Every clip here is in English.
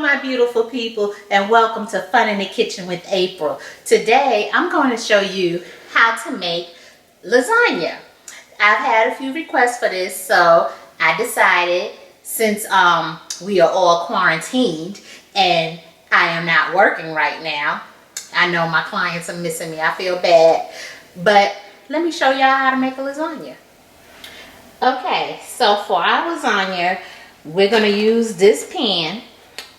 my beautiful people, and welcome to Fun in the Kitchen with April. Today I'm going to show you how to make lasagna. I've had a few requests for this, so I decided, since we are all quarantined and I am not working right now, I know my clients are missing me. I feel bad, but let me show y'all how to make a lasagna. Okay, so for our lasagna, we're going to use this pan,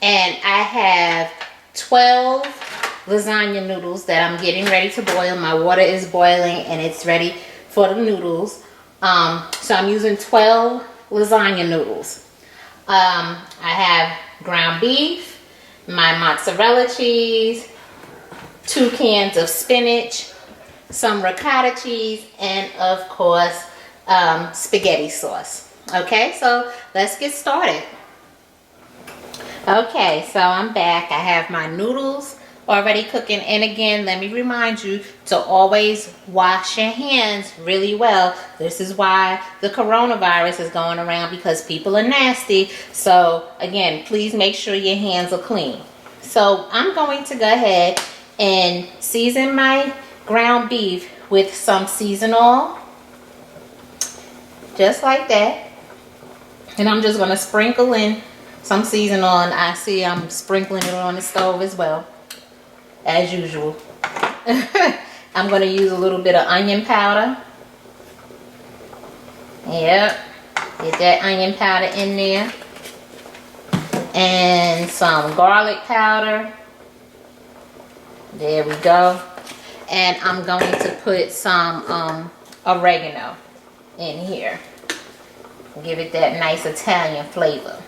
and I have 12 lasagna noodles that I'm getting ready to boil. My water is boiling and it's ready for the noodles. So I'm using 12 lasagna noodles. I have ground beef, my mozzarella cheese, 2 cans of spinach, some ricotta cheese, and of course spaghetti sauce. Okay, so let's get started. Okay, so I'm back. I have my noodles already cooking, and again, let me remind you to always wash your hands really well. This is why the coronavirus is going around, because people are nasty. So again, please make sure your hands are clean. So I'm going to go ahead and season my ground beef with some seasoned oil, just like that. And I'm just going to sprinkle in some seasoned oil, and I see I'm sprinkling it on the stove as well, as usual. I'm going to use a little bit of onion powder. Yep, get that onion powder in there. And some garlic powder. There we go. And I'm going to put some oregano in here. Give it that nice Italian flavor.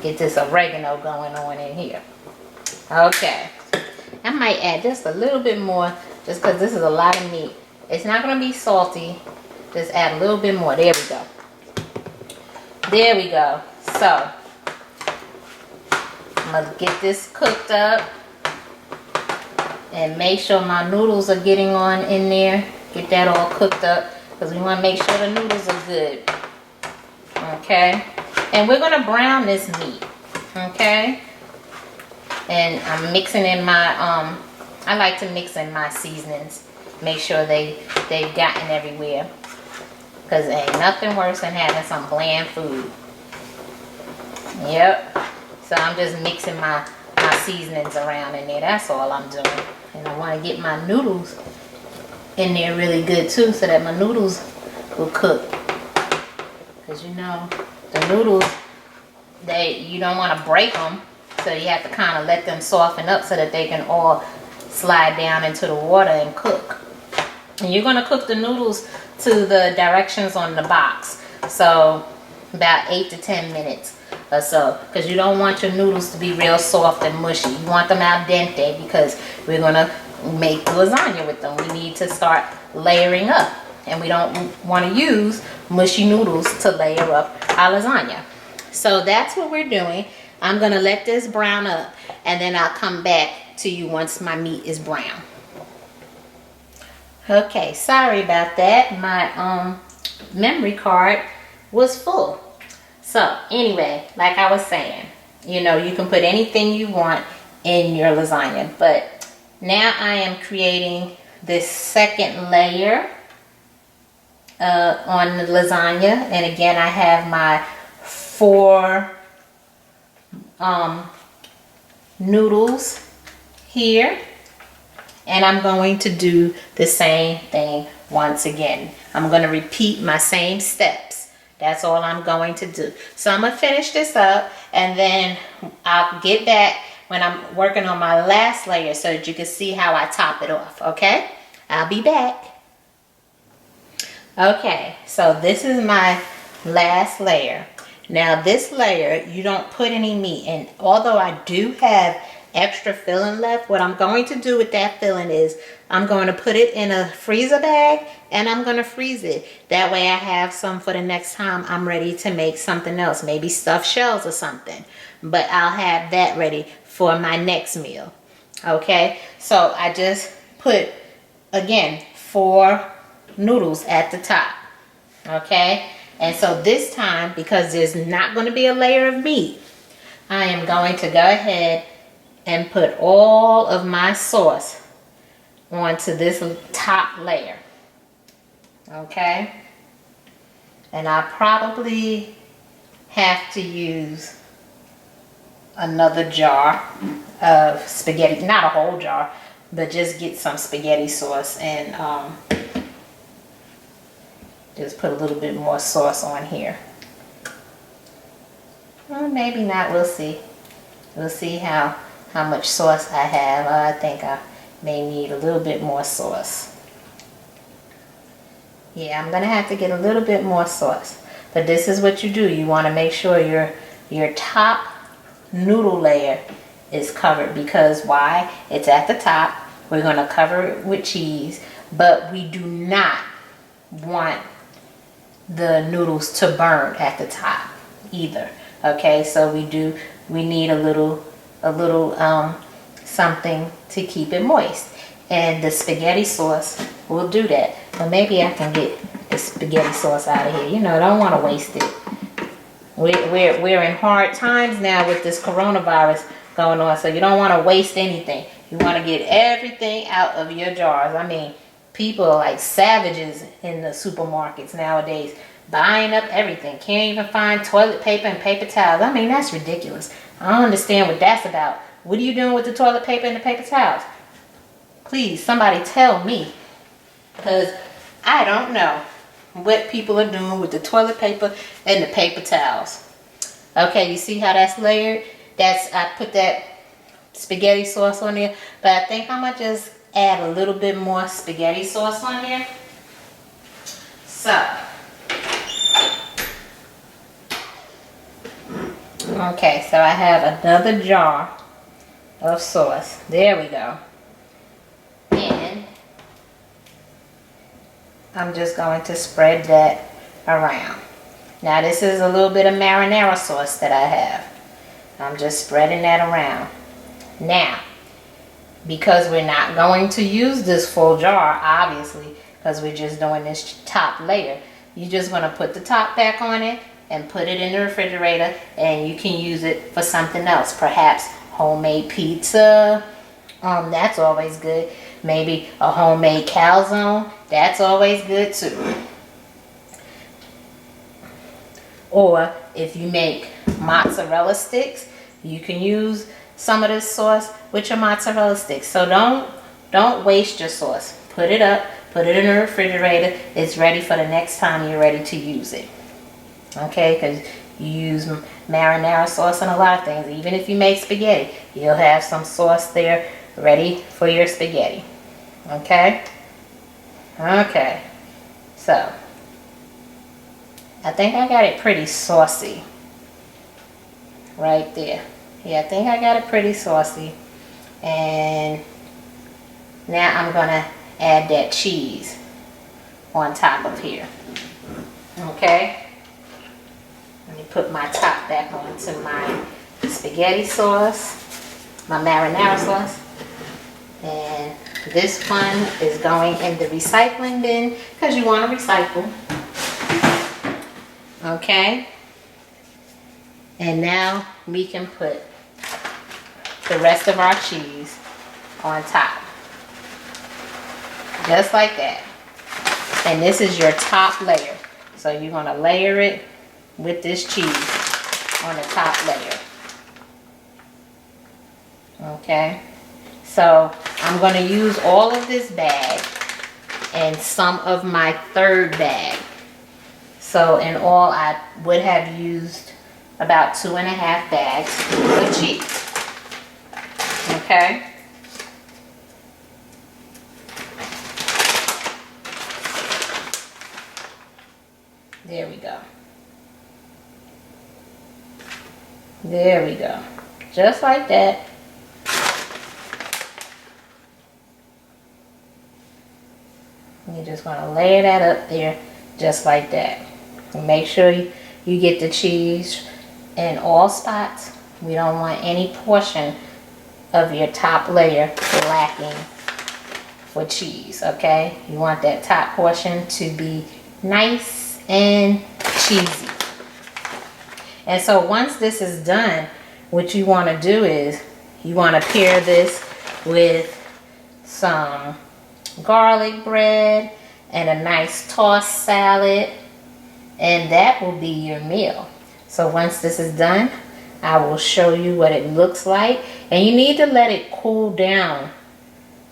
Get this oregano going on in here. Okay. I might add just a little bit more, just because this is a lot of meat. It's not going to be salty. Just add a little bit more. There we go. There we go. So, I'm going to get this cooked up. And make sure my noodles are getting on in there. Get that all cooked up, because we want to make sure the noodles are good. Okay, and we're going to brown this meat. Okay, and I'm mixing in my I like to mix in my seasonings, make sure they've gotten everywhere, because ain't nothing worse than having some bland food. Yep, so I'm just mixing my seasonings around in there. That's all I'm doing. And I want to get my noodles in there really good too, so that my noodles will cook. Because you know, the noodles, you don't want to break them, so you have to kind of let them soften up so that they can all slide down into the water and cook. And you're going to cook the noodles to the directions on the box, so about 8 to 10 minutes or so, because you don't want your noodles to be real soft and mushy. You want them al dente, because we're going to make lasagna with them. We need to start layering up, and we don't want to use mushy noodles to layer up our lasagna. So that's what we're doing. I'm going to let this brown up, and then I'll come back to you once my meat is brown. Okay, sorry about that. My memory card was full. So anyway, like I was saying, you know, you can put anything you want in your lasagna, but now I am creating this second layer on the lasagna. And again, I have my 4 noodles here, and I'm going to do the same thing once again. I'm going to repeat my same steps. That's all I'm going to do. So I'm going to finish this up, and then I'll get back when I'm working on my last layer so that you can see how I top it off. Okay, I'll be back. Okay, so this is my last layer. Now this layer, you don't put any meat in. Although I do have extra filling left, what I'm going to do with that filling is I'm going to put it in a freezer bag, and I'm going to freeze it. That way I have some for the next time I'm ready to make something else, maybe stuffed shells or something. But I'll have that ready for my next meal. Okay, so I just put, again, 4 noodles at the top. Okay, and so this time, because there's not going to be a layer of meat, I am going to go ahead and put all of my sauce onto this top layer. Okay? And I probably have to use another jar of spaghetti, not a whole jar, but just get some spaghetti sauce and just put a little bit more sauce on here. Well, maybe not, we'll see. We'll see how much sauce I have. I think I may need a little bit more sauce. Yeah, I'm gonna have to get a little bit more sauce. But this is what you do. You want to make sure your top noodle layer is covered, because why? It's at the top. We're gonna cover it with cheese, but we do not want the noodles to burn at the top either. Okay, so we need a little something to keep it moist, and the spaghetti sauce will do that. But maybe I can get the spaghetti sauce out of here. You know, I don't want to waste it. We're in hard times now with this coronavirus going on, so you don't want to waste anything. You want to get everything out of your jars. I mean, people are like savages in the supermarkets nowadays, buying up everything. Can't even find toilet paper and paper towels. I mean, that's ridiculous. I don't understand what that's about. What are you doing with the toilet paper and the paper towels? Please, somebody tell me, because I don't know what people are doing with the toilet paper and the paper towels. Okay, you see how that's layered? I put that spaghetti sauce on there, but I think I'm gonna just add a little bit more spaghetti sauce on there. So, okay, so I have another jar of sauce. There we go. And I'm just going to spread that around. Now this is a little bit of marinara sauce that I have. I'm just spreading that around. Now, because we're not going to use this full jar, obviously, because we're just doing this top layer, you're just going to put the top back on it and put it in the refrigerator, and you can use it for something else. Perhaps homemade pizza, that's always good. Maybe a homemade calzone, that's always good too. Or if you make mozzarella sticks, you can use some of this sauce with your mozzarella sticks. So don't waste your sauce. Put it up, put it in the refrigerator. It's ready for the next time you're ready to use it. Okay, because you use marinara sauce on a lot of things. Even if you make spaghetti, you'll have some sauce there ready for your spaghetti. Okay? Okay. So, I think I got it pretty saucy. Right there. Yeah, I think I got it pretty saucy. And now I'm going to add that cheese on top of here. Okay? Let me put my top back onto my spaghetti sauce, my marinara sauce. And this one is going in the recycling bin because you want to recycle. Okay? And now we can put the rest of our cheese on top. Just like that. And this is your top layer. So you're going to layer it with this cheese on the top layer. Okay? So I'm going to use all of this bag and some of my third bag. So in all, I would have used about 2.5 bags of cheese. Okay? There we go. There we go. Just like that. You're just going to layer that up there just like that. And make sure you get the cheese in all spots. We don't want any portion of your top layer lacking for cheese, okay? You want that top portion to be nice and cheesy. And so once this is done, what you want to do is you want to pair this with some garlic bread and a nice tossed salad, and that will be your meal. So once this is done, I will show you what it looks like, and you need to let it cool down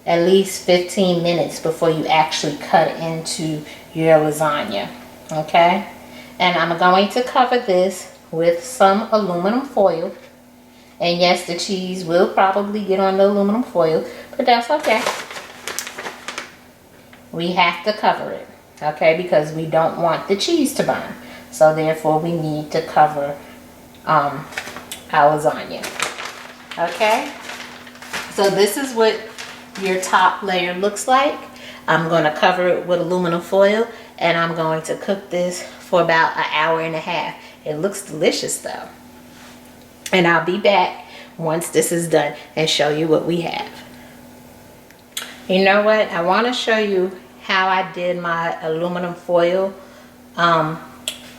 at least 15 minutes before you actually cut into your lasagna. Okay, and I'm going to cover this with some aluminum foil. And yes, the cheese will probably get on the aluminum foil, but that's okay. We have to cover it, okay, because we don't want the cheese to burn. So therefore we need to cover our lasagna. Okay, so this is what your top layer looks like. I'm going to cover it with aluminum foil, and I'm going to cook this for about an hour and a half. It looks delicious though. And I'll be back once this is done and show you what we have. You know what? I want to show you how I did my aluminum foil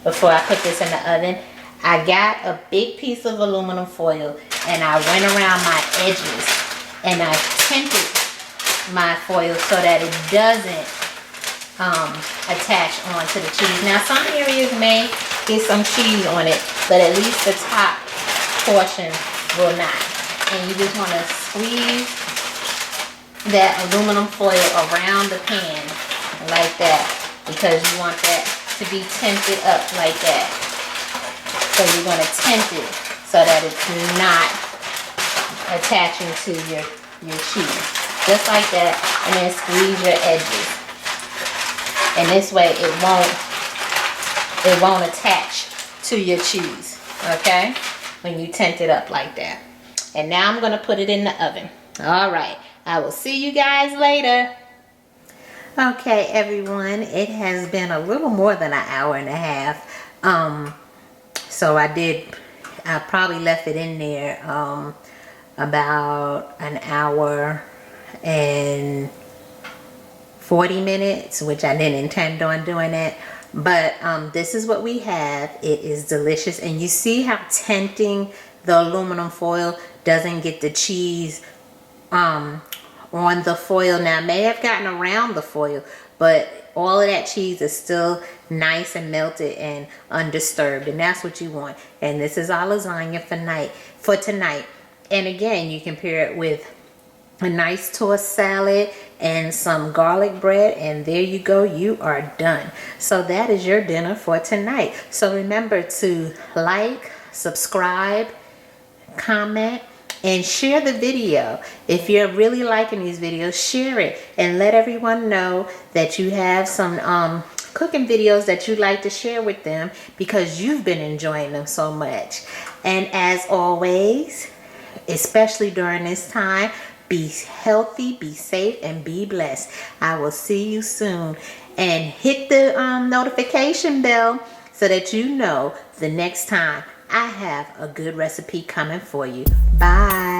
before I put this in the oven. I got a big piece of aluminum foil and I went around my edges and I tinted my foil so that it doesn't attach onto the cheese. Now some areas may get some cheese on it, but at least the top portion will not. And you just want to squeeze that aluminum foil around the pan like that, because you want that to be tinted up like that. So you're going to tint it so that it's not attaching to your cheese. Just like that, and then squeeze your edges. And this way it won't attach to your cheese, okay? When you tint it up like that. And now I'm going to put it in the oven. All right, I will see you guys later. Okay, everyone, it has been a little more than an hour and a half. So I probably left it in there about an hour and 40 minutes, which I didn't intend on doing it. But this is what we have. It is delicious. And you see how tinting the aluminum foil doesn't get the cheese on the foil. Now, I may have gotten around the foil, but all of that cheese is still nice and melted and undisturbed. And that's what you want. And this is our lasagna for tonight. And again, you can pair it with a nice tossed salad and some garlic bread, and there you go, you are done. So that is your dinner for tonight. So remember to like, subscribe, comment, and share the video. If you're really liking these videos, share it and let everyone know that you have some cooking videos that you'd like to share with them, because you've been enjoying them so much. And as always, especially during this time, be healthy, be safe, and be blessed. I will see you soon. And hit the notification bell so that you know the next time I have a good recipe coming for you. Bye.